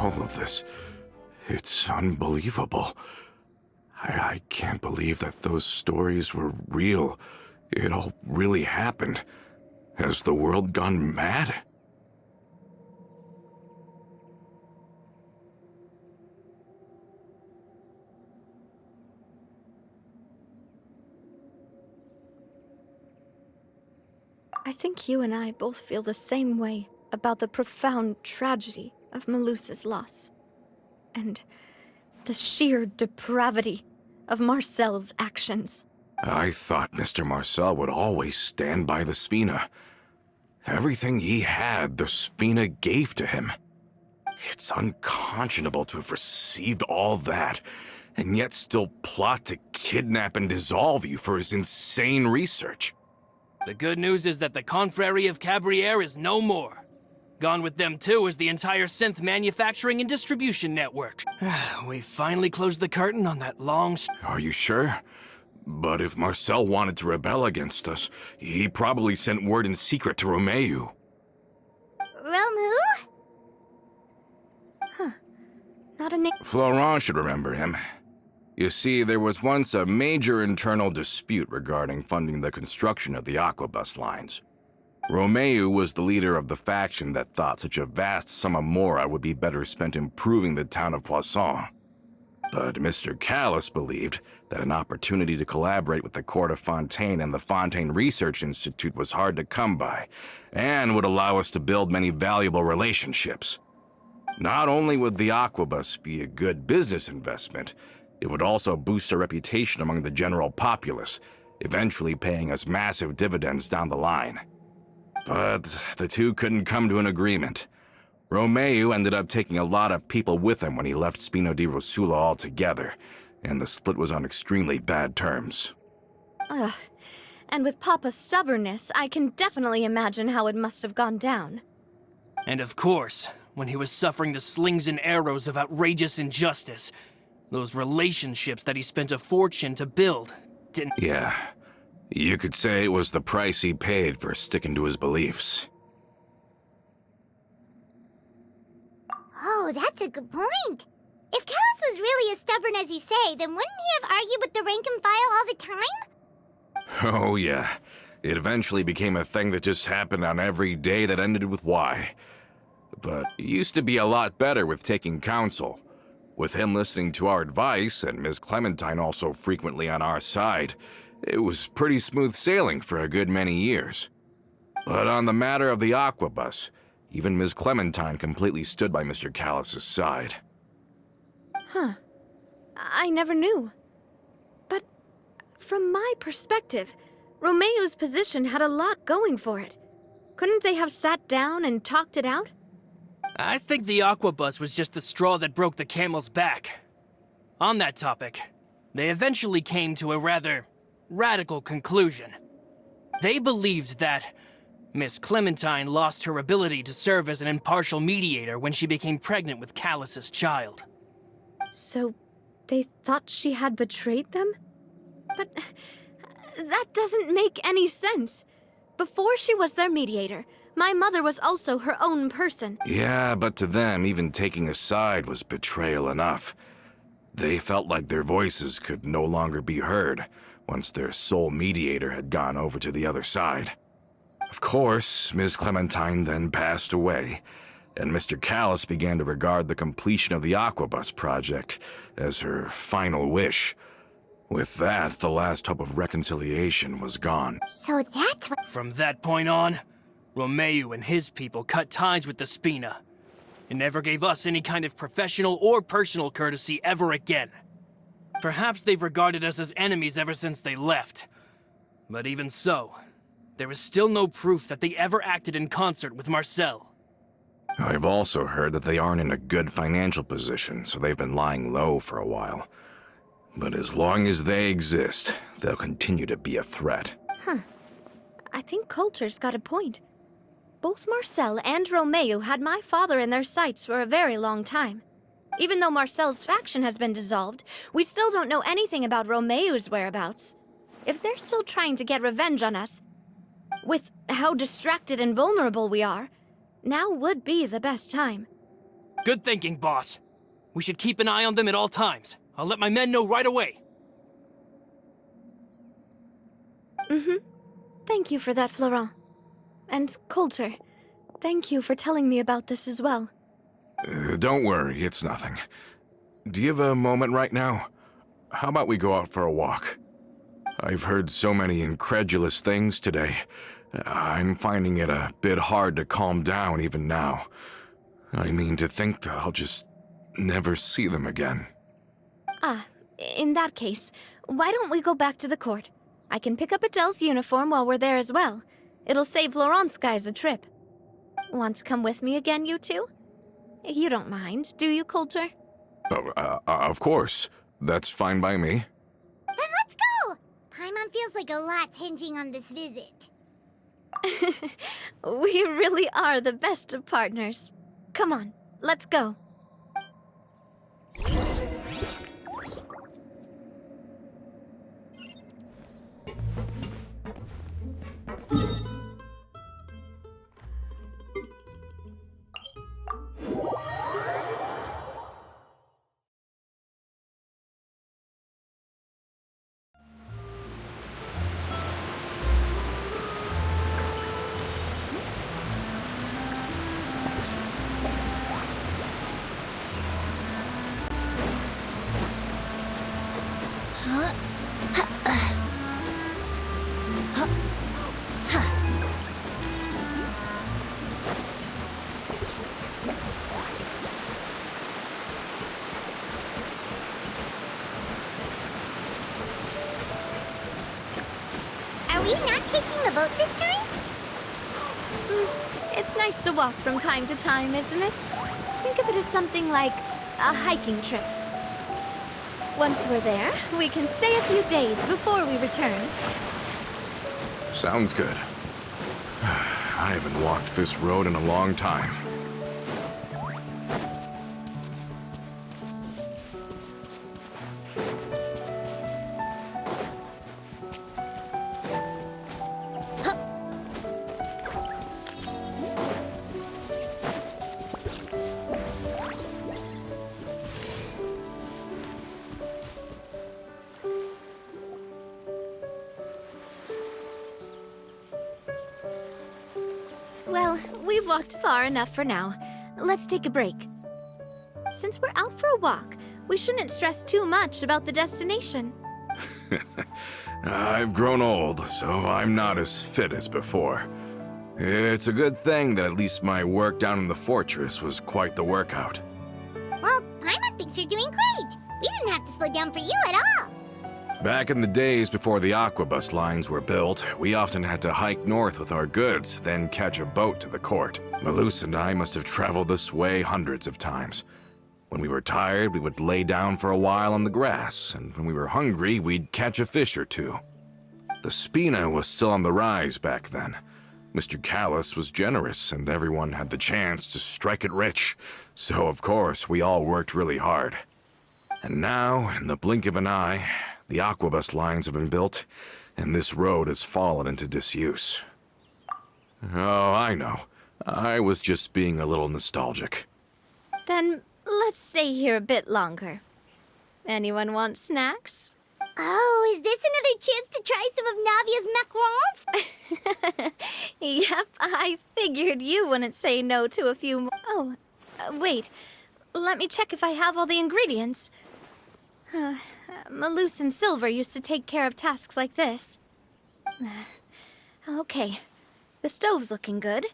All of this, it's unbelievable. I can't believe that those stories were real. It all really happened. Has the world gone mad? I think you and I both feel the same way about the profound tragedy of Melusa's loss. And the sheer depravity of Marcel's actions. I thought Mr. Marcel would always stand by the Spina. Everything he had, the Spina gave to him. It's unconscionable to have received all that, and yet still plot to kidnap and dissolve you for his insane research. The good news is that the Confrérie of Cabriere is no more. Gone with them too is the entire synth manufacturing and distribution network. We finally closed the curtain on that long... Are you sure? But if Marcel wanted to rebel against us, he probably sent word in secret to Romeu. Romeu? Huh. Not a name. Florent should remember him. You see, there was once a major internal dispute regarding funding the construction of the Aquabus lines. Romeu was the leader of the faction that thought such a vast sum of mora would be better spent improving the town of Poisson. But Mr. Callas believed that an opportunity to collaborate with the Court of Fontaine and the Fontaine Research Institute was hard to come by, and would allow us to build many valuable relationships. Not only would the Aquabus be a good business investment, it would also boost our reputation among the general populace, eventually paying us massive dividends down the line. But the two couldn't come to an agreement. Romeu ended up taking a lot of people with him when he left Spino di Rosula altogether, and the split was on extremely bad terms. Ugh. And with Papa's stubbornness, I can definitely imagine how it must have gone down. And of course, when he was suffering the slings and arrows of outrageous injustice, those relationships that he spent a fortune to build didn't... Yeah. You could say it was the price he paid for sticking to his beliefs. Oh, that's a good point. If Callas was really as stubborn as you say, then wouldn't he have argued with the rank and file all the time? Oh yeah. It eventually became a thing that just happened on every day that ended with Y. But he used to be a lot better with taking counsel. With him listening to our advice, and Ms. Clementine also frequently on our side, it was pretty smooth sailing for a good many years. But on the matter of the Aquabus, even Ms. Clementine completely stood by Mr. Callas's side. Huh. I never knew. But from my perspective, Romeu's position had a lot going for it. Couldn't they have sat down and talked it out? I think the Aquabus was just the straw that broke the camel's back. On that topic, they eventually came to a rather radical conclusion. They believed that Miss Clementine lost her ability to serve as an impartial mediator when she became pregnant with Callas's child. So, they thought she had betrayed them? But that doesn't make any sense. Before she was their mediator, my mother was also her own person. Yeah, but to them, even taking a side was betrayal enough. They felt like their voices could no longer be heard once their sole mediator had gone over to the other side. Of course, Ms. Clementine then passed away, and Mr. Callas began to regard the completion of the Aquabus project as her final wish. With that, the last hope of reconciliation was gone. So that's what... From that point on, Romeu and his people cut ties with the Spina, and never gave us any kind of professional or personal courtesy ever again. Perhaps they've regarded us as enemies ever since they left. But even so, there is still no proof that they ever acted in concert with Marcel. I've also heard that they aren't in a good financial position, so they've been lying low for a while. But as long as they exist, they'll continue to be a threat. I think Coulter's got a point. Both Marcel and Romeo had my father in their sights for a very long time. Even though Marcel's faction has been dissolved, we still don't know anything about Romeo's whereabouts. If they're still trying to get revenge on us, with how distracted and vulnerable we are, now would be the best time. Good thinking, boss. We should keep an eye on them at all times. I'll let my men know right away. Thank you for that, Florent. And Coulter, thank you for telling me about this as well. Don't worry, it's nothing. Do you have a moment right now? How about we go out for a walk? I've heard so many incredulous things today. I'm finding it a bit hard to calm down even now. I mean, to think that I'll just never see them again. In that case, why don't we go back to the court? I can pick up Adele's uniform while we're there as well. It'll save Laurent's guys a trip. Want to come with me again, you two? You don't mind, do you, Coulter? Oh, of course. That's fine by me. Then let's go! Paimon feels like a lot's hinging on this visit. We really are the best of partners. Come on, let's go. Are we not taking the boat this time? It's nice to walk from time to time, isn't it? Think of it as something like a hiking trip. Once we're there, we can stay a few days before we return. Sounds good. I haven't walked this road in a long time. Well, we've walked far enough for now. Let's take a break. Since we're out for a walk, we shouldn't stress too much about the destination. I've grown old, so I'm not as fit as before. It's a good thing that at least my work down in the fortress was quite the workout. Well, Paimon thinks you're doing great. We didn't have to slow down for you at all. Back in the days before the aquabus lines were built, we often had to hike north with our goods, then catch a boat to the court. Malus and I must have traveled this way hundreds of times. When we were tired, we would lay down for a while on the grass, and when we were hungry, we'd catch a fish or two. The spina was still on the rise back then. Mr. Callus was generous, and everyone had the chance to strike it rich. So, of course, we all worked really hard. And now, in the blink of an eye, the aquabus lines have been built, and this road has fallen into disuse. Oh, I know. I was just being a little nostalgic. Then let's stay here a bit longer. Anyone want snacks? Oh, is this another chance to try some of Navia's macarons? Yep, I figured you wouldn't say no to a few more. Oh, wait. Let me check if I have all the ingredients. Malus and Silver used to take care of tasks like this. Okay, the stove's looking good.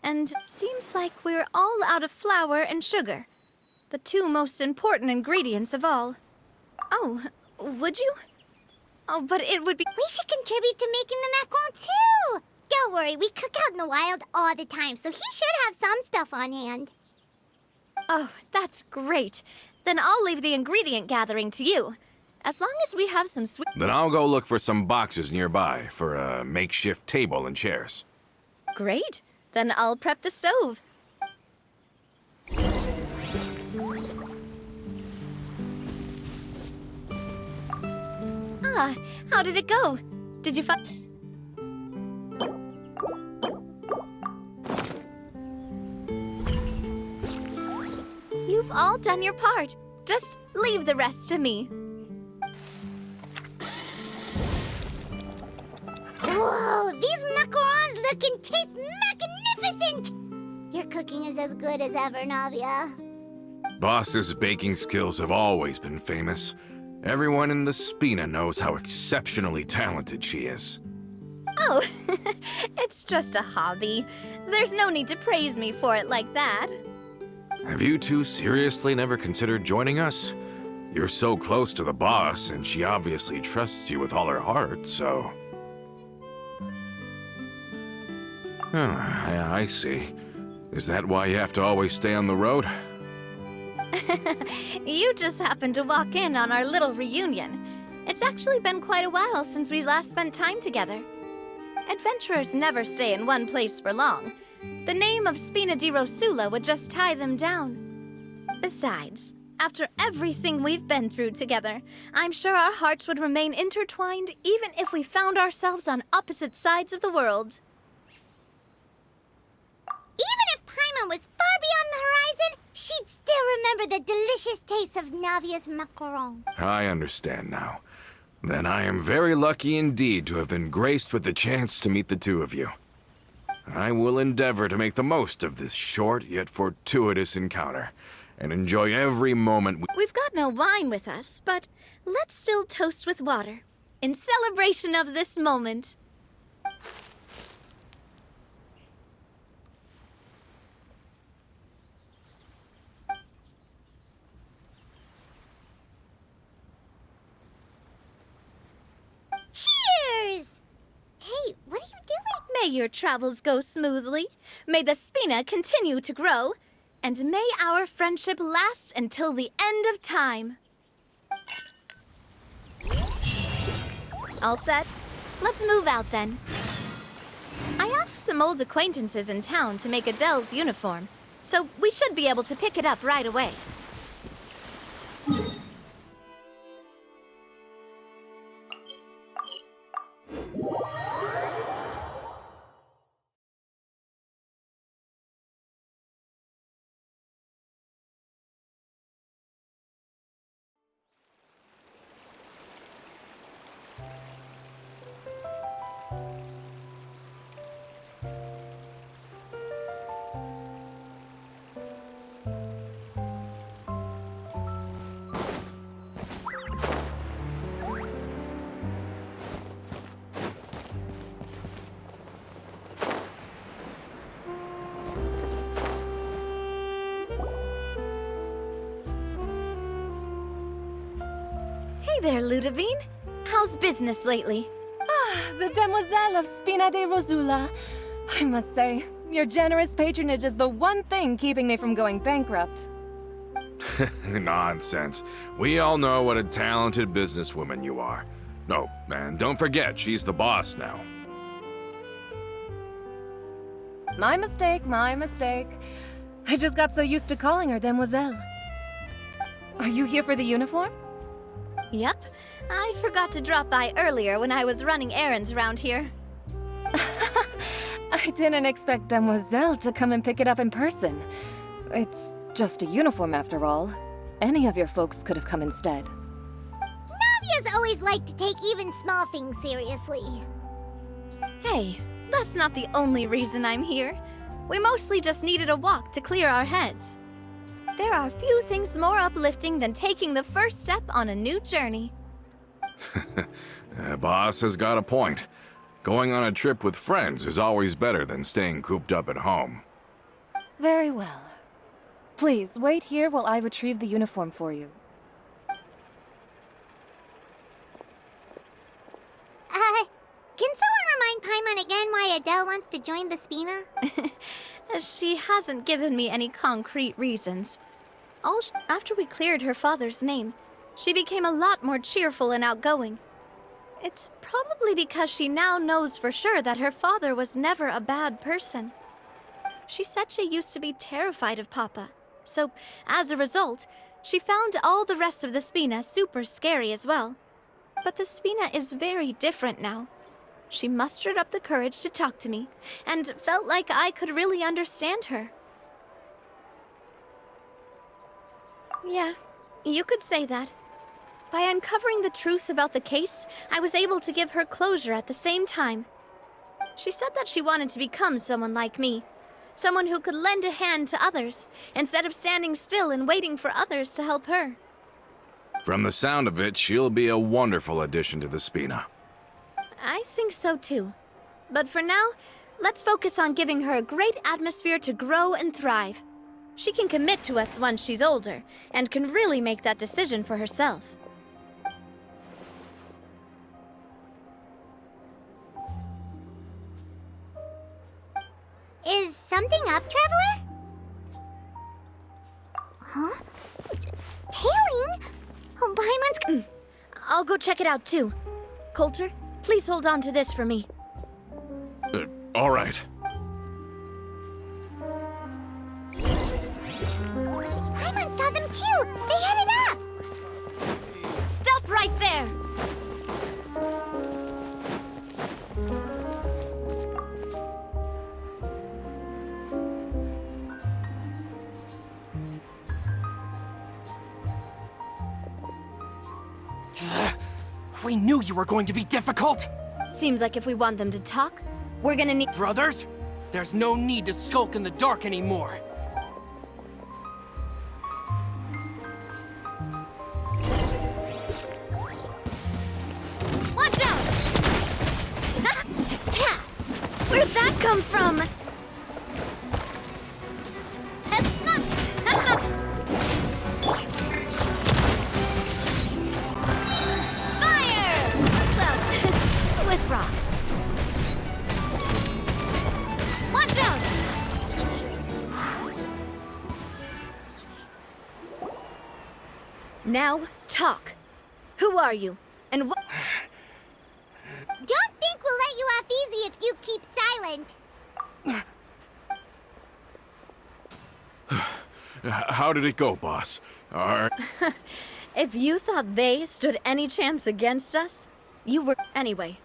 And seems like we're all out of flour and sugar. The two most important ingredients of all. Oh, would you? Oh, but it would be... We should contribute to making the macaron too! worry, we cook out in the wild all the time, so he should have some stuff on hand. Oh, that's great. Then I'll leave the ingredient gathering to you. As long as we have some sweet... Then I'll go look for some boxes nearby for a makeshift table and chairs. Great. Then I'll prep the stove. Ah, how did it go? Did you find... You've all done your part. Just leave the rest to me. Whoa, these macarons look and taste magnificent! Your cooking is as good as ever, Navia. Boss's baking skills have always been famous. Everyone in the Spina knows how exceptionally talented she is. Oh, it's just a hobby. There's no need to praise me for it like that. Have you two seriously never considered joining us? You're so close to the boss, and she obviously trusts you with all her heart, so... Oh, I see. Is that why you have to always stay on the road? You just happened to walk in on our little reunion. It's actually been quite a while since we last spent time together. Adventurers never stay in one place for long. The name of Spina di Rosula would just tie them down. Besides, after everything we've been through together, I'm sure our hearts would remain intertwined even if we found ourselves on opposite sides of the world. Even if Paimon was far beyond the horizon, she'd still remember the delicious taste of Navia's macaron. I understand now. Then I am very lucky indeed to have been graced with the chance to meet the two of you. I will endeavor to make the most of this short yet fortuitous encounter, and enjoy every moment We've got no wine with us, but let's still toast with water, in celebration of this moment. Cheers! Hey, what are you doing? May your travels go smoothly, may the Spina continue to grow, and may our friendship last until the end of time. All set? Let's move out then. I asked some old acquaintances in town to make Adele's uniform, so we should be able to pick it up right away. Hey there, Ludovine. How's business lately? The Demoiselle of Spina de Rosula. I must say, your generous patronage is the one thing keeping me from going bankrupt. Nonsense. We all know what a talented businesswoman you are. No, and don't forget, she's the boss now. My mistake, my mistake. I just got so used to calling her Demoiselle. Are you here for the uniform? Yep. I forgot to drop by earlier when I was running errands around here. I didn't expect Demoiselle to come and pick it up in person. It's just a uniform after all. Any of your folks could have come instead. Navia's always liked to take even small things seriously. Hey, that's not the only reason I'm here. We mostly just needed a walk to clear our heads. There are few things more uplifting than taking the first step on a new journey. Boss has got a point. Going on a trip with friends is always better than staying cooped up at home. Very well. Please, wait here while I retrieve the uniform for you. Can someone remind Paimon again why why Adele wants to join the Spina? She hasn't given me any concrete reasons. After we cleared her father's name, she became a lot more cheerful and outgoing. It's probably because she now knows for sure that her father was never a bad person. She said she used to be terrified of Papa, so as a result, she found all the rest of the Spina super scary as well. But the Spina is very different now. She mustered up the courage to talk to me, and felt like I could really understand her. Yeah, you could say that. By uncovering the truth about the case, I was able to give her closure at the same time. She said that she wanted to become someone like me. Someone who could lend a hand to others, instead of standing still and waiting for others to help her. From the sound of it, she'll be a wonderful addition to the Spina. I think so too. But for now, let's focus on giving her a great atmosphere to grow and thrive. She can commit to us once she's older, and can really make that decision for herself. Is something up, Traveler? Huh? Tailing? Oh, Paimon's... I'll go check it out too. Coulter, please hold on to this for me. All right. Paimon saw them too! They headed up! Stop right there! We knew you were going to be difficult! Seems like if we want them to talk, we're gonna need— Brothers, there's no need to skulk in the dark anymore. Watch out! Where'd that come from? Fire! Well, with rocks. Watch out! Now, talk. Who are you? And what— Don't think we'll let you off easy if you keep silent. How did it go, boss? If you thought they stood any chance against us, you were— Anyway,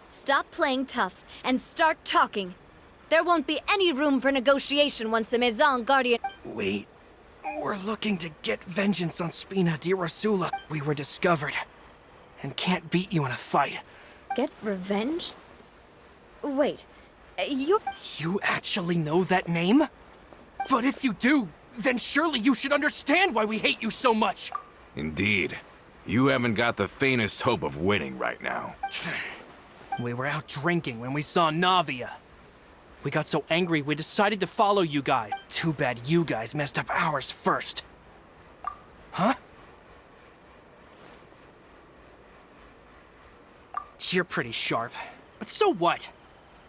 stop playing tough and start talking. There won't be any room for negotiation once the Maison Guardian— We're looking to get vengeance on Spina di Rosula. We were discovered, and can't beat you in a fight. Get revenge? Wait, you're— You actually know that name? But if you do, then surely you should understand why we hate you so much! Indeed. You haven't got the faintest hope of winning right now. We were out drinking when we saw Navia. We got so angry we decided to follow you guys. Too bad you guys messed up ours first. Huh? You're pretty sharp. But so what?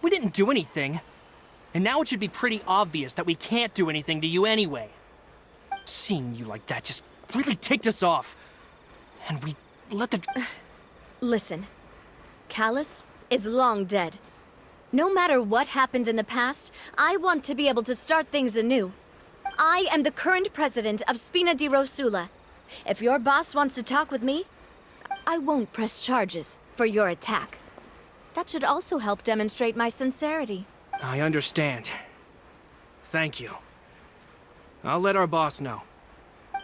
We didn't do anything. And now it should be pretty obvious that we can't do anything to you anyway. Seeing you like that just really ticked us off. And we let the... Listen, Callus is long dead. No matter what happened in the past, I want to be able to start things anew. I am the current president of Spina di Rosula. If your boss wants to talk with me, I won't press charges for your attack. That should also help demonstrate my sincerity. I understand. Thank you. I'll let our boss know.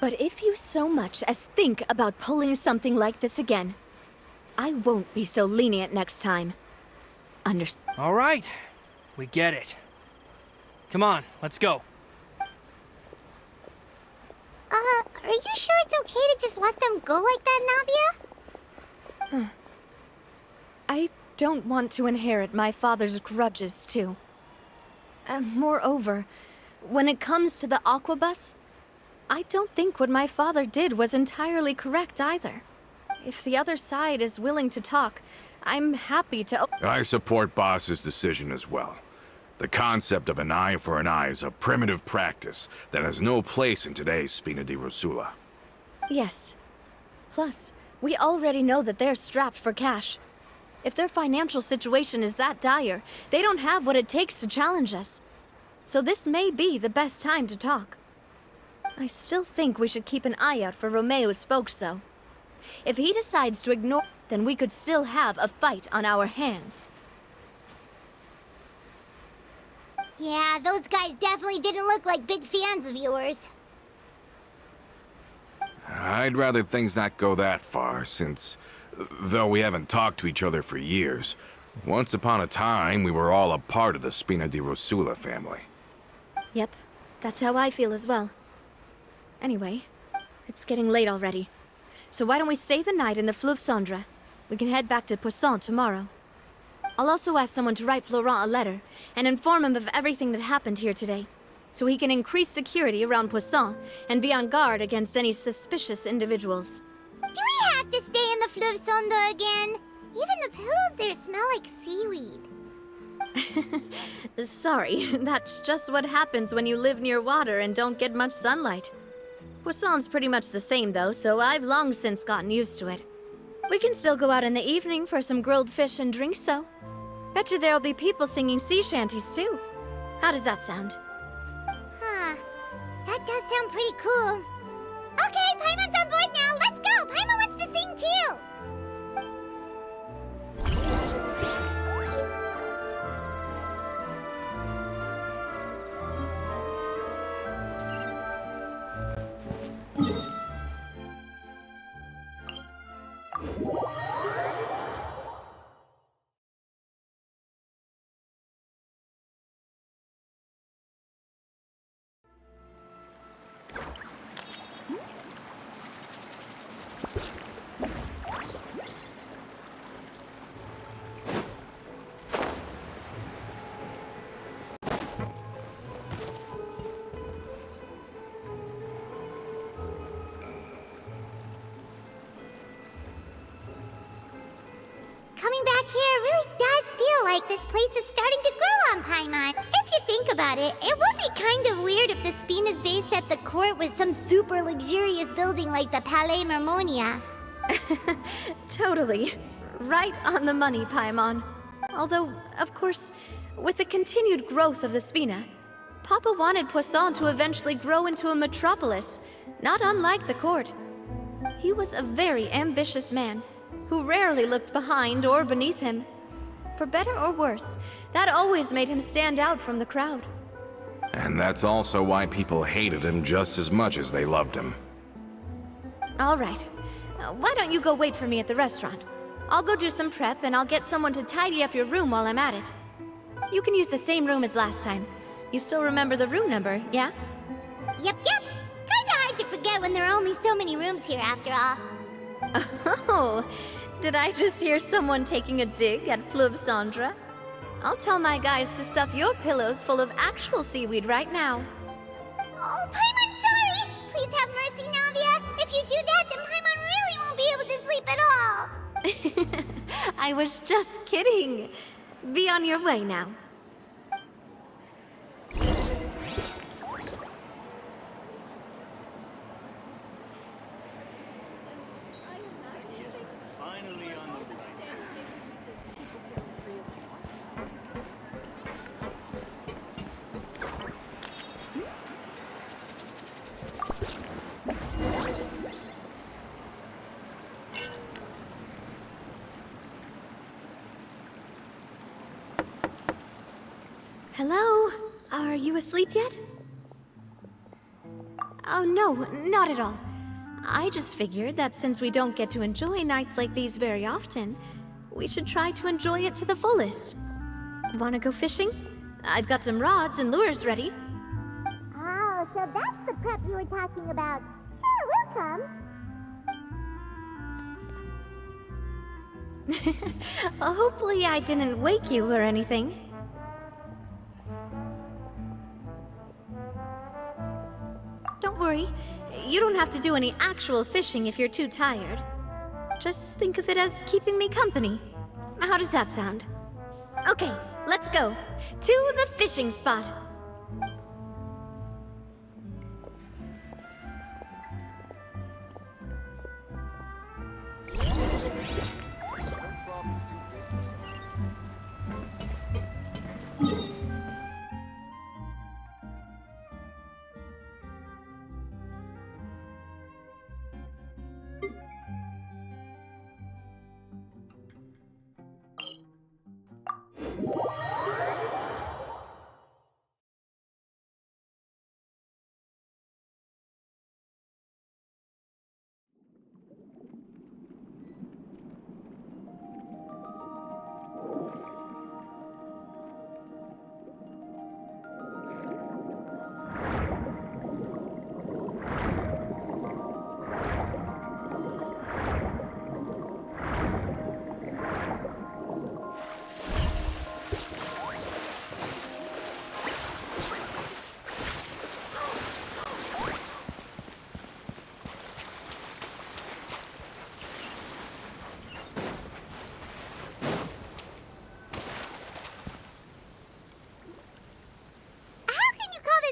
But if you so much as think about pulling something like this again, I won't be so lenient next time. Understand? All right. We get it. Come on, let's go. Are you sure it's okay to just let them go like that, Navia? I don't want to inherit my father's grudges, too. Moreover, when it comes to the Aquabus, I don't think what my father did was entirely correct either. If the other side is willing to talk, I'm happy to. I support Boss's decision as well. The concept of an eye for an eye is a primitive practice that has no place in today's Spina di Rosula. Yes. Plus, we already know that they're strapped for cash. If their financial situation is that dire, they don't have what it takes to challenge us. So this may be the best time to talk. I still think we should keep an eye out for Romeo's folks, though. If he decides to ignore, then we could still have a fight on our hands. Yeah, those guys definitely didn't look like big fans of yours. I'd rather things not go that far, since, though we haven't talked to each other for years, once upon a time we were all a part of the Spina di Rosula family. Yep, that's how I feel as well. Anyway, it's getting late already. So why don't we stay the night in the Fleuve Cendre? We can head back to Poisson tomorrow. I'll also ask someone to write Florent a letter and inform him of everything that happened here today, so he can increase security around Poisson and be on guard against any suspicious individuals. Do we have to stay in the Fleuve Cendre again? Even the pillows there smell like seaweed. Sorry, that's just what happens when you live near water and don't get much sunlight. Poisson's pretty much the same though, so I've long since gotten used to it. We can still go out in the evening for some grilled fish and drinks though. Bet you there'll be people singing sea shanties too. How does that sound? Huh. That does sound pretty cool. Okay, Paimon's on board now. Let's go. Paimon wants to sing too. Coming back here really does feel like this place is starting to grow on Paimon. If you think about it, it would be kind of weird if the Spina's base at the court was some super luxurious building like the Palais Mermonia. Totally. Right on the money, Paimon. Although, of course, with the continued growth of the Spina, Papa wanted Poisson to eventually grow into a metropolis, not unlike the court. He was a very ambitious man, who rarely looked behind or beneath him. For better or worse, that always made him stand out from the crowd. And that's also why people hated him just as much as they loved him. All right. Why don't you go wait for me at the restaurant? I'll go do some prep and I'll get someone to tidy up your room while I'm at it. You can use the same room as last time. You still remember the room number, yeah? Yep. Kinda hard to forget when there are only so many rooms here after all. Oh, did I just hear someone taking a dig at Fleuve Cendre? I'll tell my guys to stuff your pillows full of actual seaweed right now. Oh, Paimon, sorry! Please have mercy, Navia. If you do that, then Paimon really won't be able to sleep at all. I was just kidding. Be on your way now. Finally on the right. Hello? Are you asleep yet? Oh, no, not at all. I just figured that since we don't get to enjoy nights like these very often, we should try to enjoy it to the fullest. Wanna go fishing? I've got some rods and lures ready. Oh, so that's the prep you were talking about. Sure, we'll come. Hopefully I didn't wake you or anything. Don't worry. You don't have to do any actual fishing if you're too tired. Just think of it as keeping me company. How does that sound? Okay, let's go. To the fishing spot.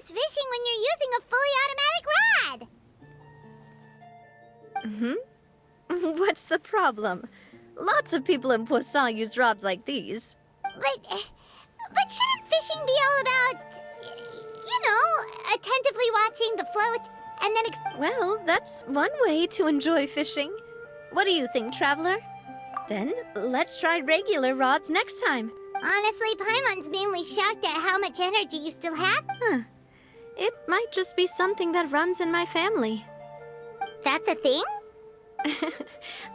Fishing when you're using a fully automatic rod. What's the problem? Lots of people in Poisson use rods like these. But shouldn't fishing be all about, attentively watching the float and then Well, that's one way to enjoy fishing. What do you think, Traveler? Then let's try regular rods next time. Honestly, Paimon's mainly shocked at how much energy you still have. It might just be something that runs in my family. That's a thing?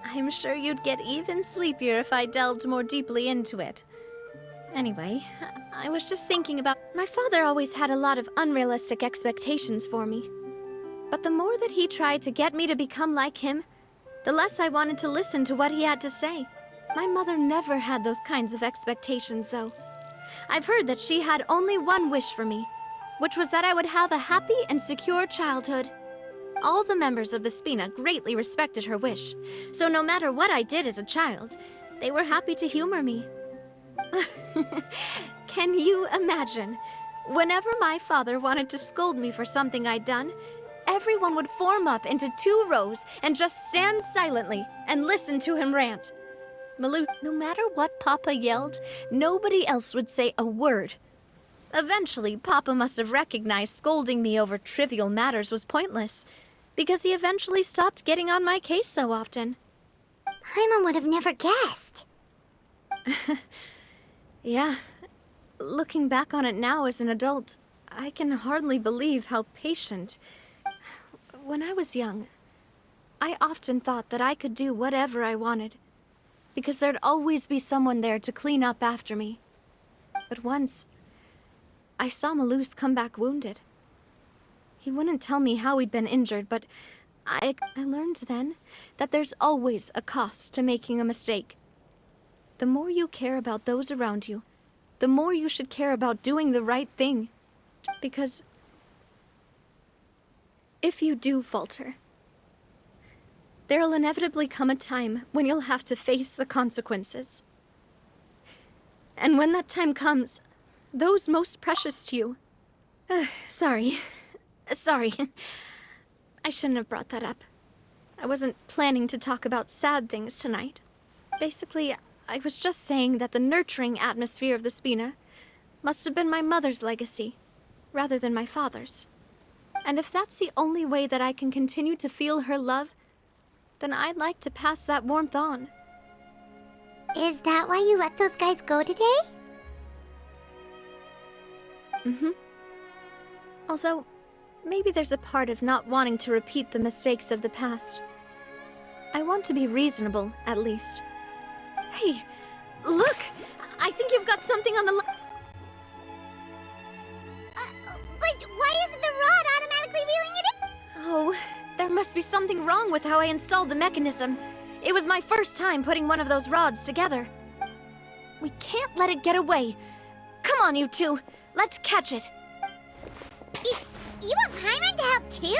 I'm sure you'd get even sleepier if I delved more deeply into it. Anyway, I was just thinking about... My father always had a lot of unrealistic expectations for me. But the more that he tried to get me to become like him, the less I wanted to listen to what he had to say. My mother never had those kinds of expectations, though. I've heard that she had only one wish for me, which was that I would have a happy and secure childhood. All the members of the Spina greatly respected her wish, so no matter what I did as a child, they were happy to humor me. Can you imagine? Whenever my father wanted to scold me for something I'd done, everyone would form up into 2 rows and just stand silently and listen to him rant. Malou, no matter what Papa yelled, nobody else would say a word. Eventually, Papa must have recognized scolding me over trivial matters was pointless, because he eventually stopped getting on my case so often. Paimon would have never guessed. Yeah. Looking back on it now as an adult, I can hardly believe how patient. When I was young, I often thought that I could do whatever I wanted, because there'd always be someone there to clean up after me. But once, I saw Malus come back wounded. He wouldn't tell me how he'd been injured, but I learned then that there's always a cost to making a mistake. The more you care about those around you, the more you should care about doing the right thing. Because if you do falter, there'll inevitably come a time when you'll have to face the consequences. And when that time comes, those most precious to you... Sorry. I shouldn't have brought that up. I wasn't planning to talk about sad things tonight. Basically, I was just saying that the nurturing atmosphere of the Spina must have been my mother's legacy, rather than my father's. And if that's the only way that I can continue to feel her love, then I'd like to pass that warmth on. Is that why you let those guys go today? Although, maybe there's a part of not wanting to repeat the mistakes of the past. I want to be reasonable, at least. Hey, look! I think you've got something on the But why isn't the rod automatically reeling it in? Oh, there must be something wrong with how I installed the mechanism. It was my first time putting one of those rods together. We can't let it get away. Come on, you two. Let's catch it. You want Paimon to help too?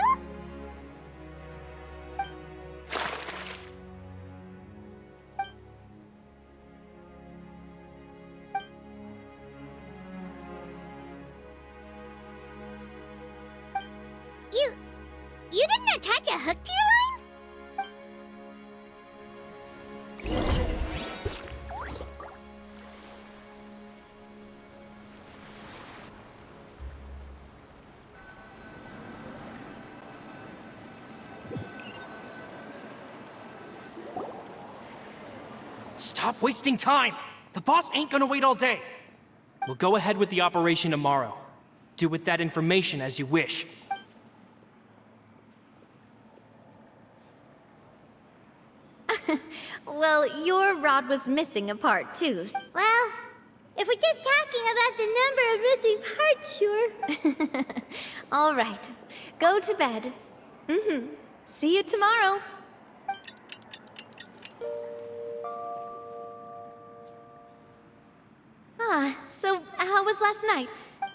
attach a hook to your line? Stop wasting time! The boss ain't gonna wait all day. We'll go ahead with the operation tomorrow. Do with that information as you wish. Well, your rod was missing a part, too. Well, if we're just talking about the number of missing parts, sure. All right. Go to bed. See you tomorrow. So how was last night?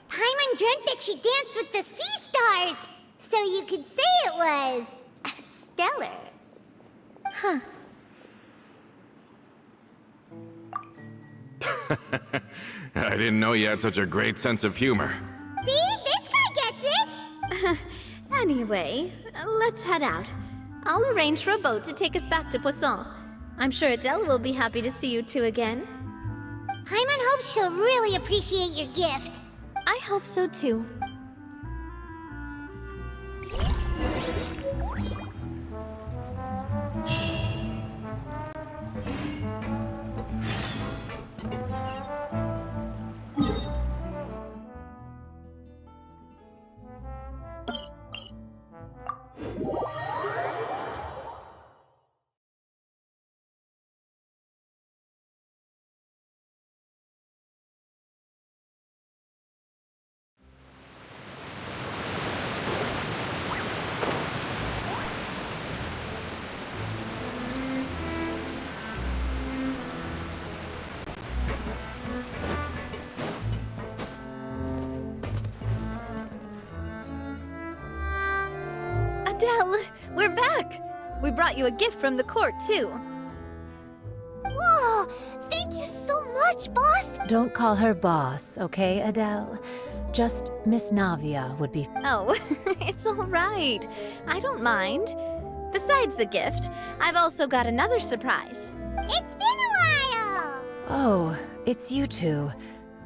Paimon dreamt that she danced with the sea stars, so you could say it was stellar. Huh. I didn't know you had such a great sense of humor. See? This guy gets it! Anyway, let's head out. I'll arrange for a boat to take us back to Poisson. I'm sure Adele will be happy to see you two again. Paimon hopes she'll really appreciate your gift. I hope so too. Adele, we're back! We brought you a gift from the court, too. Whoa! Thank you so much, boss! Don't call her boss, okay, Adele? Just Miss Navia would be... Oh, it's all right. I don't mind. Besides the gift, I've also got another surprise. It's been a while! Oh, it's you two.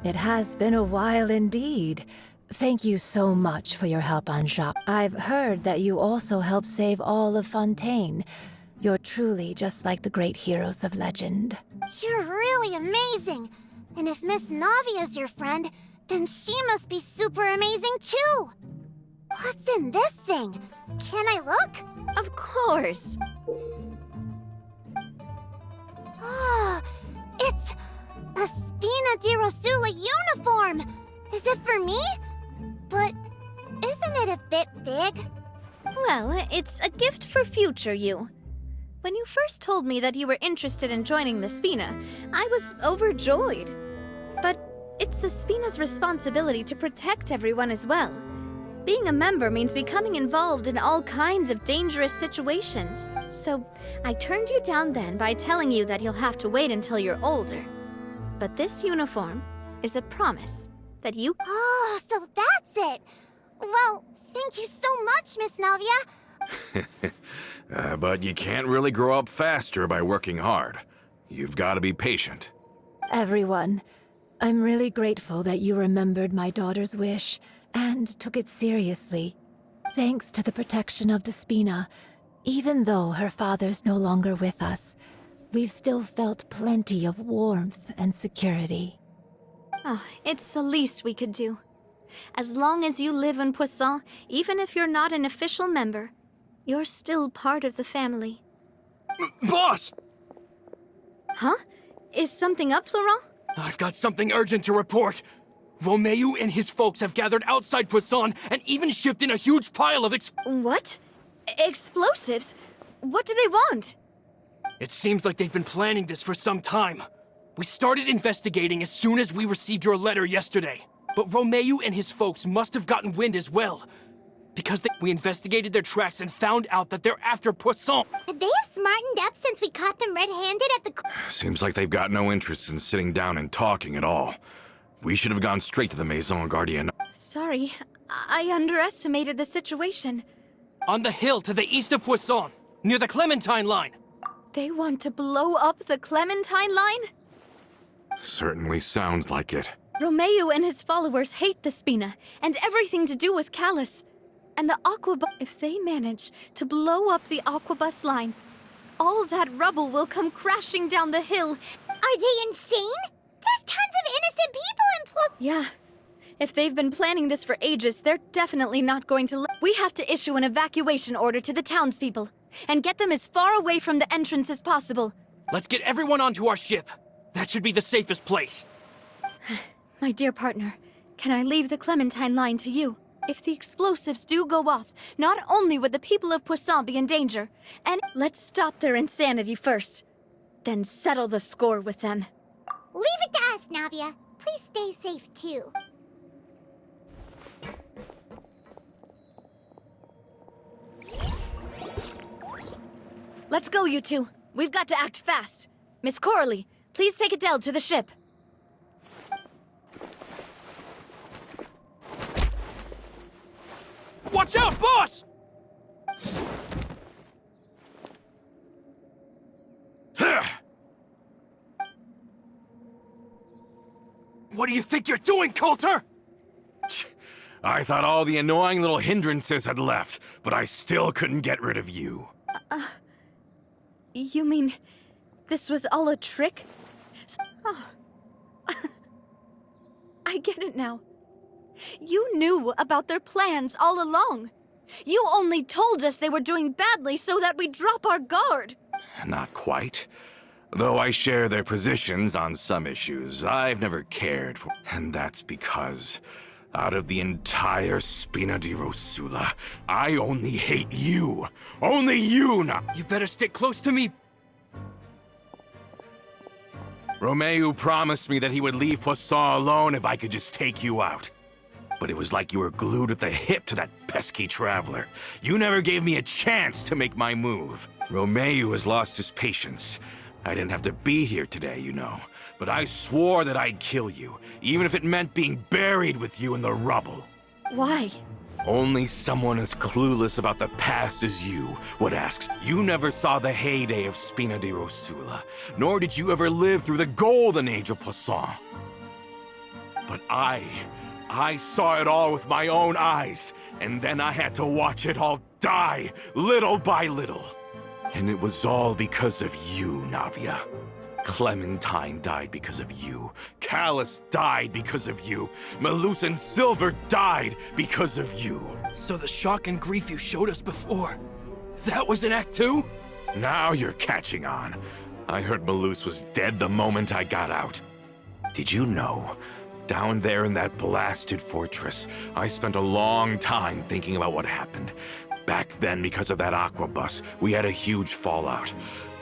It has been a while indeed. Thank you so much for your help on Jacques. I've heard that you also helped save all of Fontaine. You're truly just like the great heroes of legend. You're really amazing! And if Miss Navia's your friend, then she must be super amazing too! What's in this thing? Can I look? Of course. Oh, it's a Spina di Rosula uniform! Is it for me? But isn't it a bit big? Well, it's a gift for future you. When you first told me that you were interested in joining the Spina, I was overjoyed. But it's the Spina's responsibility to protect everyone as well. Being a member means becoming involved in all kinds of dangerous situations. So I turned you down then by telling you that you'll have to wait until you're older. But this uniform is a promise that you... Oh, so that's it! Well, thank you so much, Miss Navia. But you can't really grow up faster by working hard. You've got to be patient. Everyone, I'm really grateful that you remembered my daughter's wish and took it seriously. Thanks to the protection of the Spina, even though her father's no longer with us, we've still felt plenty of warmth and security. Oh, it's the least we could do. As long as you live in Poisson, even if you're not an official member, you're still part of the family. Boss! Huh? Is something up, Florent? I've got something urgent to report. Romeu and his folks have gathered outside Poisson and even shipped in a huge pile of What? Explosives? What do they want? It seems like they've been planning this for some time. We started investigating as soon as we received your letter yesterday. But Romeu and his folks must have gotten wind as well. Because we investigated their tracks and found out that they're after Poisson. They have smartened up since we caught them red-handed at the... Seems like they've got no interest in sitting down and talking at all. We should have gone straight to the Maison Gardienne. Sorry, I underestimated the situation. On the hill to the east of Poisson, near the Clementine line. They want to blow up the Clementine line? Certainly sounds like it. Romeo and his followers hate the Spina and everything to do with Callus. And the Aquabus. If they manage to blow up the Aquabus line, all that rubble will come crashing down the hill. Are they insane? There's tons of innocent people in Yeah. If they've been planning this for ages, they're definitely not going to We have to issue an evacuation order to the townspeople and get them as far away from the entrance as possible. Let's get everyone onto our ship. That should be the safest place. My dear partner, can I leave the Clementine line to you? If the explosives do go off, not only would the people of Poisson be in danger, and let's stop their insanity first, then settle the score with them. Leave it to us, Navia. Please stay safe, too. Let's go, you two. We've got to act fast. Miss Coralie, please take Adele to the ship. Watch out, boss! What do you think you're doing, Coulter? I thought all the annoying little hindrances had left, but I still couldn't get rid of you. You mean this was all a trick? Oh. I get it now. You knew about their plans all along. You only told us they were doing badly so that we'd drop our guard. Not quite. Though I share their positions on some issues, I've never cared for... And that's because, out of the entire Spina di Rosula, I only hate you. Only you now. You better stick close to me. Romeo promised me that he would leave Poisson alone if I could just take you out. But it was like you were glued at the hip to that pesky traveler. You never gave me a chance to make my move. Romeo has lost his patience. I didn't have to be here today, you know. But I swore that I'd kill you, even if it meant being buried with you in the rubble. Why? Only someone as clueless about the past as you would ask. You never saw the heyday of Spina di Rosula, nor did you ever live through the golden age of Poisson. But I saw it all with my own eyes, and then I had to watch it all die, little by little. And it was all because of you, Navia. Clementine died because of you. Callus died because of you. Melus and Silver died because of you. So the shock and grief you showed us before, that was in Act 2? Now you're catching on. I heard Melus was dead the moment I got out. Did you know? Down there in that blasted fortress, I spent a long time thinking about what happened. Back then, because of that Aquabus, we had a huge fallout.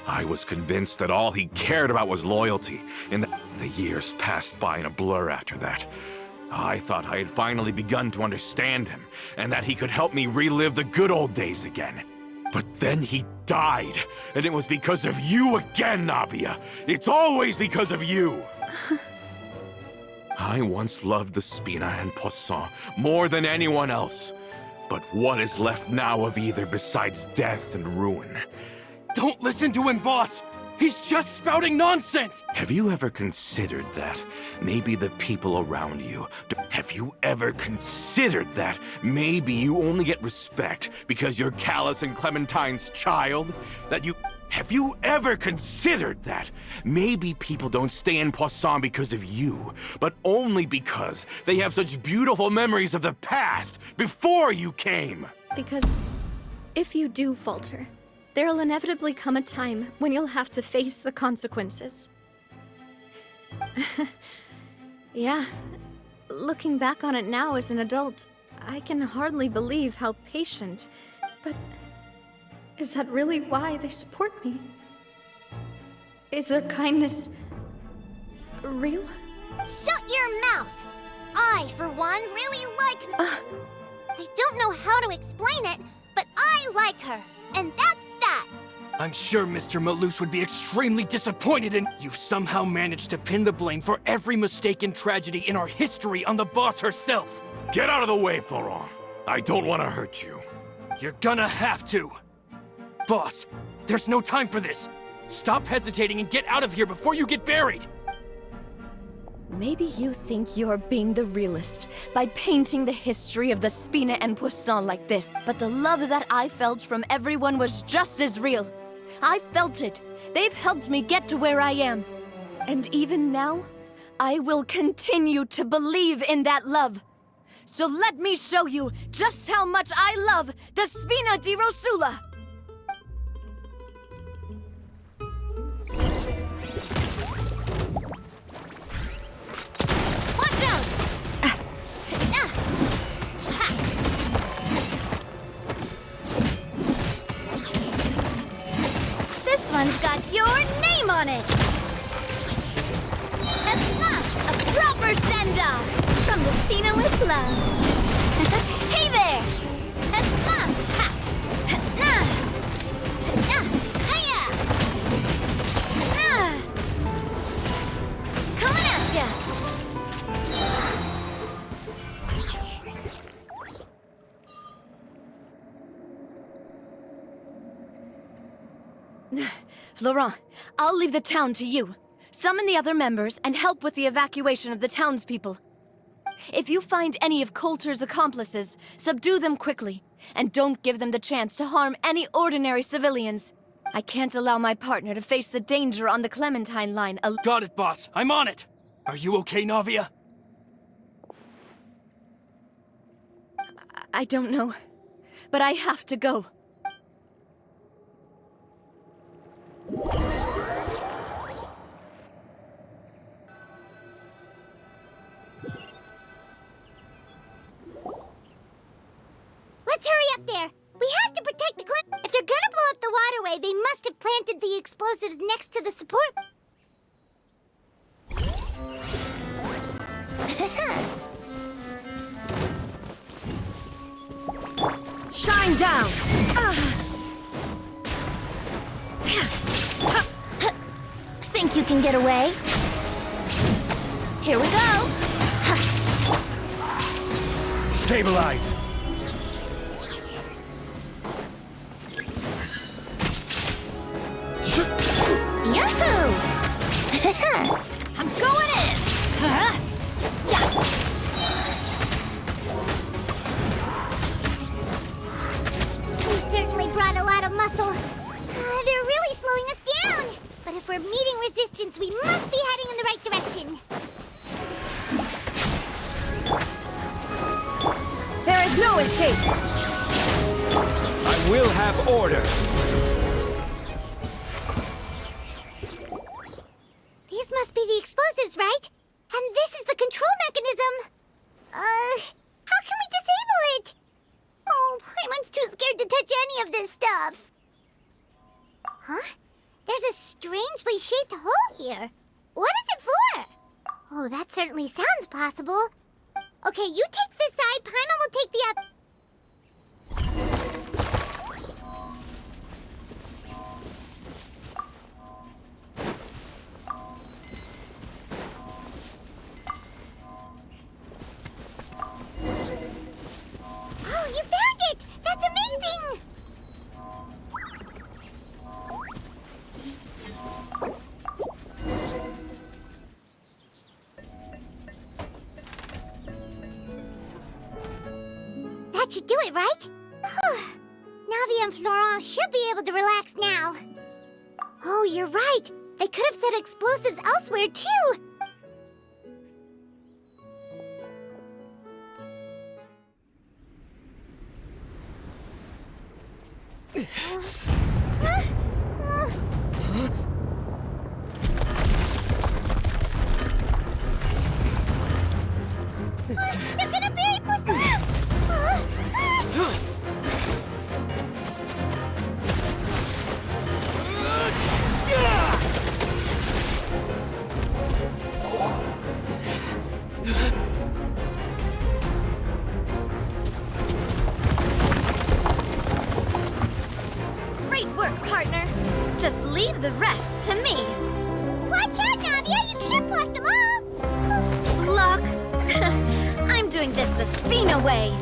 I was convinced that all he cared about was loyalty, and the years passed by in a blur after that. I thought I had finally begun to understand him, and that he could help me relive the good old days again. But then he died, and it was because of you again, Navia. It's always because of you. I once loved the Spina and Poisson more than anyone else. But what is left now of either besides death and ruin? Don't listen to him, boss! He's just spouting nonsense! Have you ever considered that maybe the people around you... Have you ever considered that maybe you only get respect because you're Callus and Clementine's child? Have you ever considered that maybe people don't stay in Poisson because of you, but only because they have such beautiful memories of the past before you came? Because if you do falter, there'll inevitably come a time when you'll have to face the consequences. Yeah, looking back on it now as an adult, I can hardly believe how patient, but is that really why they support me? Is their kindness real? Shut your mouth! I, for one, really like... I don't know how to explain it, but I like her, and that's that! I'm sure Mr. Melus would be extremely disappointed in... You've somehow managed to pin the blame for every mistake and tragedy in our history on the boss herself! Get out of the way, Florent. I don't want to hurt you. You're gonna have to! Boss, there's no time for this! Stop hesitating and get out of here before you get buried! Maybe you think you're being the realist by painting the history of the Spina and Poisson like this, but the love that I felt from everyone was just as real. I felt it. They've helped me get to where I am. And even now, I will continue to believe in that love. So let me show you just how much I love the Spina di Rosula! Watch out! This one's got your name on it! A proper send-off from the Spina with love. Hey there! Coming at ya! Laurent, I'll leave the town to you. Summon the other members and help with the evacuation of the townspeople. If you find any of Coulter's accomplices, subdue them quickly, and don't give them the chance to harm any ordinary civilians. I can't allow my partner to face the danger on the Clementine line alone. Got it, boss. I'm on it. Are you okay, Navia? I don't know, but I have to go. Let's hurry up there. We have to protect the Clem. If they're gonna blow up the waterway, they must have planted the explosives next to the support. Shine down! Think you can get away? Here we go! Stabilize! Yahoo! I'm going in! We certainly brought a lot of muscle. They're really slowing us down. But if we're meeting resistance, we must be heading in the right direction. There is no escape! I will have order. These must be the explosives, right? And this is the control mechanism. How can we disable it? Oh, Paimon's too scared to touch any of this stuff. Huh? There's a strangely shaped hole here. What is it for? Oh, that certainly sounds possible. Okay, you take this side, Paimon will take the other. Oh, you found it! That's amazing! That should do it, right? Navia and Florent should be able to relax now. Oh, you're right. They could have set explosives elsewhere, too. They're gonna bury Poisson! Great work, partner. Just leave the rest to me. Watch out, Navia! You can't block them all! Block? I'm doing this the Spina way.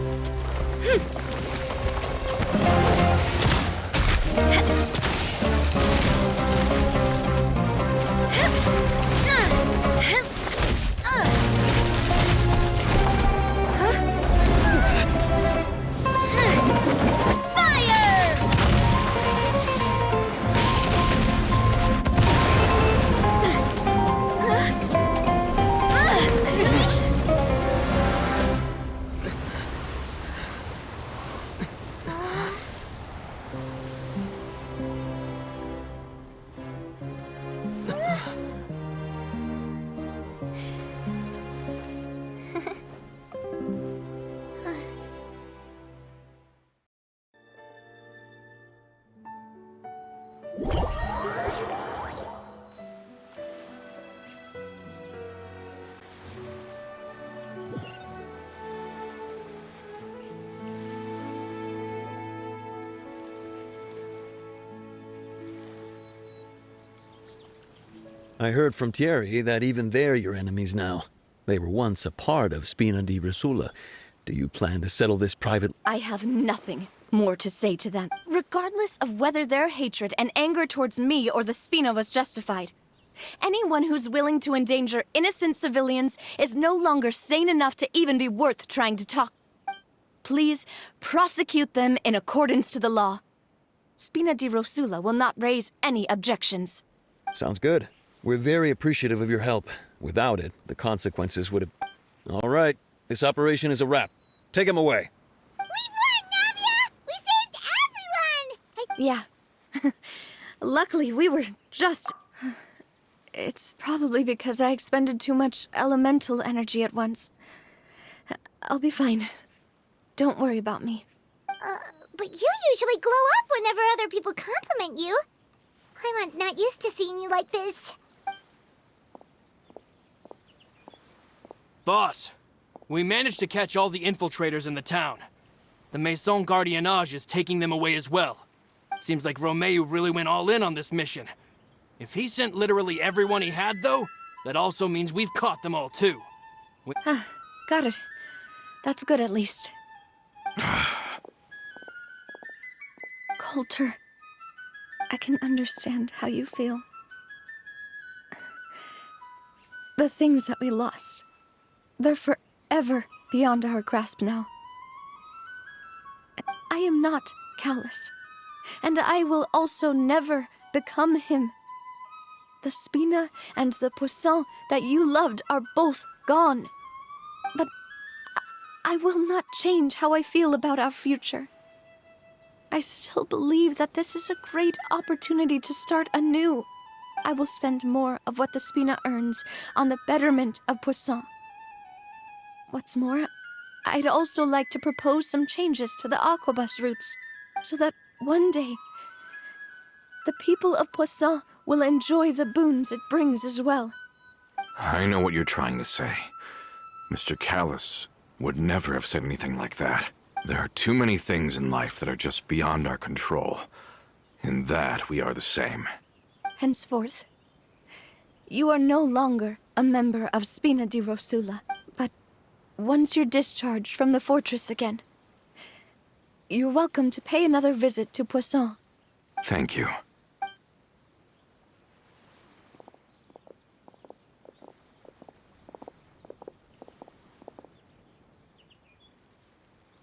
I heard from Thierry that even they're your enemies now. They were once a part of Spina di Rosula. Do you plan to settle this private? I have nothing more to say to them, regardless of whether their hatred and anger towards me or the Spina was justified. Anyone who's willing to endanger innocent civilians is no longer sane enough to even be worth trying to talk. Please prosecute them in accordance to the law. Spina di Rosula will not raise any objections. Sounds good. We're very appreciative of your help. Without it, the consequences would have... All right, this operation is a wrap. Take him away. We won, Navia! We saved everyone! Yeah. Luckily, we were just... It's probably because I expended too much elemental energy at once. I'll be fine. Don't worry about me. But you usually glow up whenever other people compliment you. Paimon's not used to seeing you like this. Boss, we managed to catch all the infiltrators in the town. The Maison Gardiennage is taking them away as well. Seems like Romeo really went all in on this mission. If he sent literally everyone he had, though, that also means we've caught them all, too. Got it. That's good, at least. Coulter, I can understand how you feel. The things that we lost, they're forever beyond our grasp now. I am not callous, and I will also never become him. The Spina and the Poisson that you loved are both gone. But I will not change how I feel about our future. I still believe that this is a great opportunity to start anew. I will spend more of what the Spina earns on the betterment of Poisson. What's more, I'd also like to propose some changes to the Aquabus routes, so that one day, the people of Poisson will enjoy the boons it brings as well. I know what you're trying to say. Mr. Callus would never have said anything like that. There are too many things in life that are just beyond our control. In that, we are the same. Henceforth, you are no longer a member of Spina di Rosula, but once you're discharged from the fortress again, you're welcome to pay another visit to Poisson. Thank you.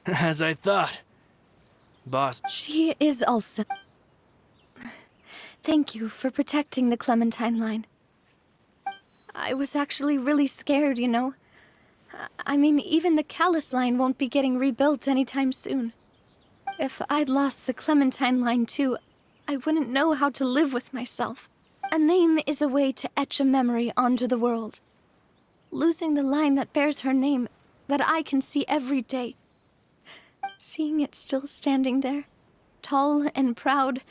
As I thought. Boss, She is also... Thank you for protecting the Clementine line. I was actually really scared, you know. I mean, even the Callus line won't be getting rebuilt anytime soon. If I'd lost the Clementine line too, I wouldn't know how to live with myself. A name is a way to etch a memory onto the world. Losing the line that bears her name, that I can see every day. Seeing it still standing there, tall and proud,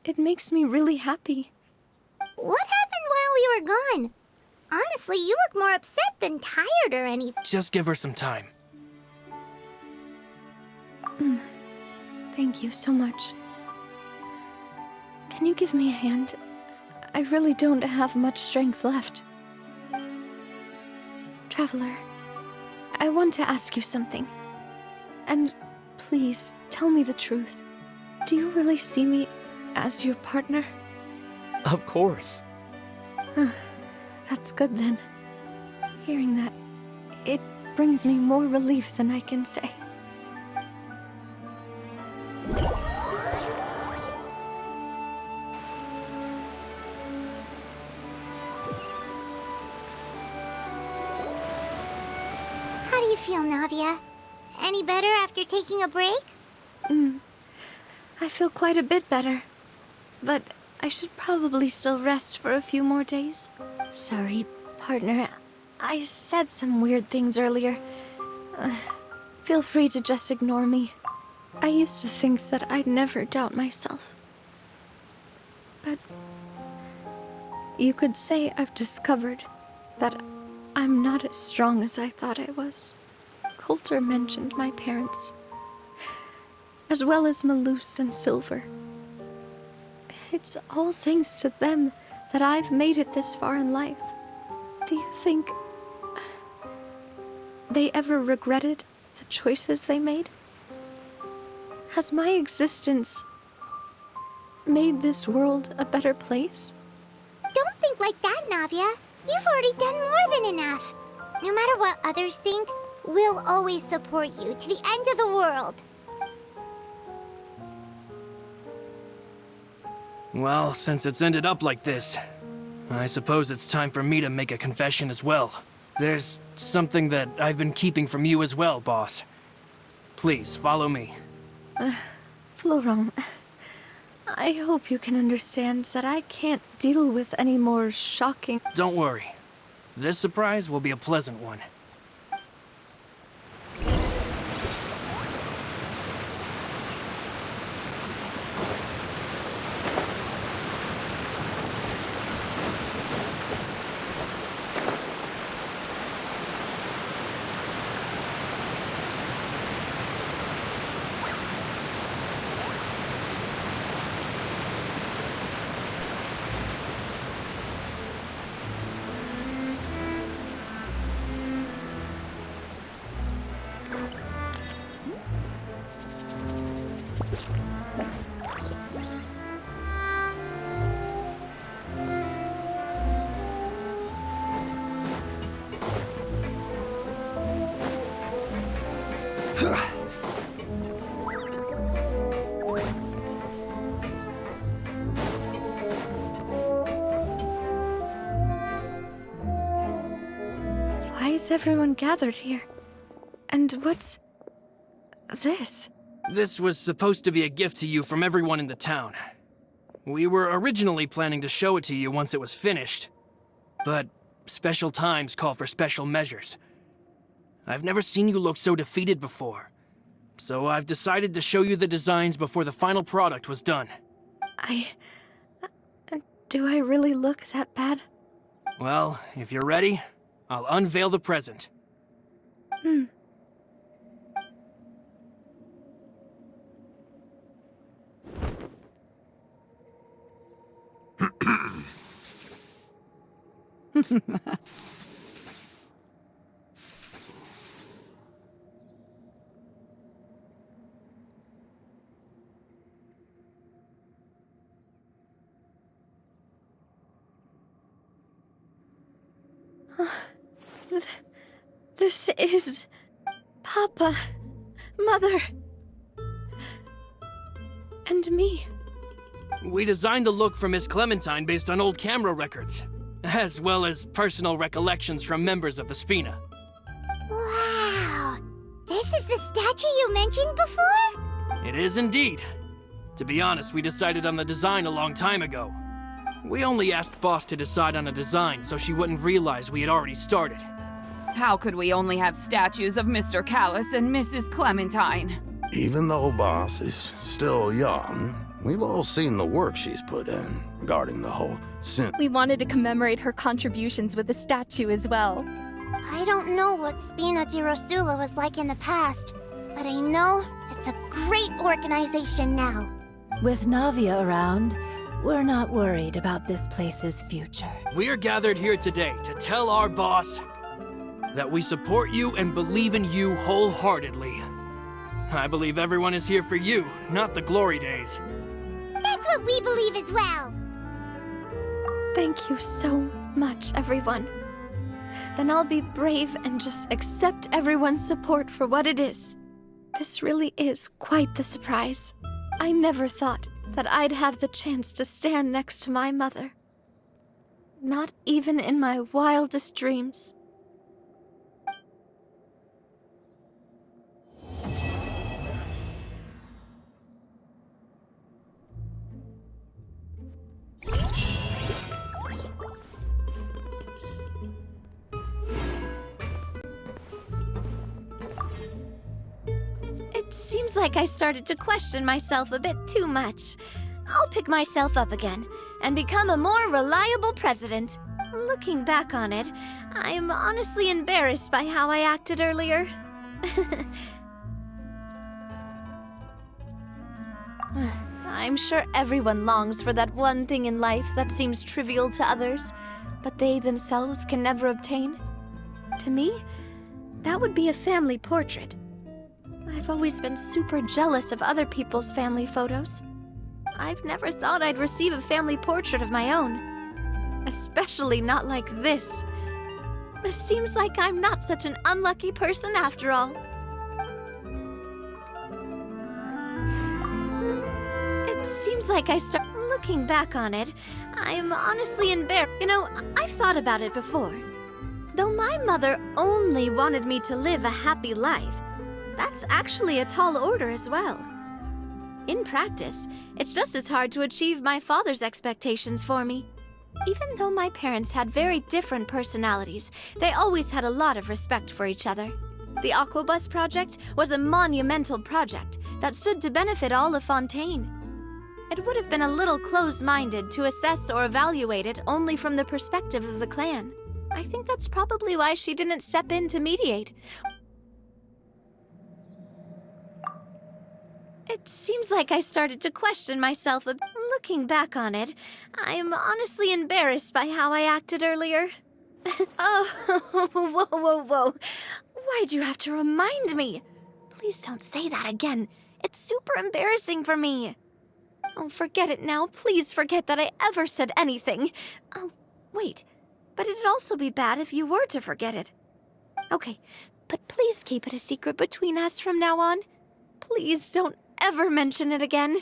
it makes me really happy. What happened while we were gone? Honestly, you look more upset than tired or anything. just give her some time. Thank you so much. Can you give me a hand? I really don't have much strength left. Traveler, I want to ask you something. And please, tell me the truth. Do you really see me as your partner? Of course. That's good then. Hearing that, it brings me more relief than I can say. How do you feel, Navia? Any better after taking a break? I feel quite a bit better. But I should probably still rest for a few more days. Sorry, partner. I said some weird things earlier. Feel free to just ignore me. I used to think that I'd never doubt myself. But you could say I've discovered that I'm not as strong as I thought I was. Coulter mentioned my parents, as well as Malus and Silver. It's all thanks to them that I've made it this far in life. Do you think they ever regretted the choices they made? Has my existence made this world a better place? Don't think like that, Navia. You've already done more than enough. No matter what others think, we'll always support you to the end of the world. Well, since it's ended up like this, I suppose it's time for me to make a confession as well. There's something that I've been keeping from you as well, boss. Please, follow me. Florent, I hope you can understand that I can't deal with any more shocking... Don't worry. This surprise will be a pleasant one. Why is everyone gathered here? And what's... this? This was supposed to be a gift to you from everyone in the town. We were originally planning to show it to you once it was finished, but special times call for special measures. I've never seen you look so defeated before, so I've decided to show you the designs before the final product was done. Do I really look that bad? Well, if you're ready, I'll unveil the present. This is... Papa, Mother, and me. We designed the look for Miss Clementine based on old camera records, as well as personal recollections from members of the Spina. Wow! This is the statue you mentioned before? It is indeed. To be honest, we decided on the design a long time ago. We only asked Boss to decide on a design so she wouldn't realize we had already started. How could we only have statues of Mr. Callus and Mrs. Clementine? Even though Boss is still young, we've all seen the work she's put in regarding the whole We wanted to commemorate her contributions with a statue as well. I don't know what Spina di Rosula was like in the past, but I know it's a great organization now. With Navia around, we're not worried about this place's future. We are gathered here today to tell our boss that we support you and believe in you wholeheartedly. I believe everyone is here for you, not the glory days. That's what we believe as well. Thank you so much, everyone. Then I'll be brave and just accept everyone's support for what it is. This really is quite the surprise. I never thought that I'd have the chance to stand next to my mother. Not even in my wildest dreams. It seems like I started to question myself a bit too much. I'll pick myself up again and become a more reliable president. Looking back on it, I'm honestly embarrassed by how I acted earlier. I'm sure everyone longs for that one thing in life that seems trivial to others, but they themselves can never obtain. To me, that would be a family portrait. I've always been super jealous of other people's family photos. I've never thought I'd receive a family portrait of my own. Especially not like this. It seems like I'm not such an unlucky person after all. It seems like looking back on it, I'm honestly embarrassed. You know, I've thought about it before. Though my mother only wanted me to live a happy life, that's actually a tall order as well. In practice, it's just as hard to achieve my father's expectations for me. Even though my parents had very different personalities, they always had a lot of respect for each other. The Aquabus project was a monumental project that stood to benefit all of Fontaine. It would have been a little close-minded to assess or evaluate it only from the perspective of the clan. I think that's probably why she didn't step in to mediate. It seems like I started to question myself. Looking back on it, I'm honestly embarrassed by how I acted earlier. Oh, whoa. Why'd you have to remind me? Please don't say that again. It's super embarrassing for me. Oh, forget it now. Please forget that I ever said anything. Oh, wait. But it'd also be bad if you were to forget it. Okay, but please keep it a secret between us from now on. Please don't ever mention it again.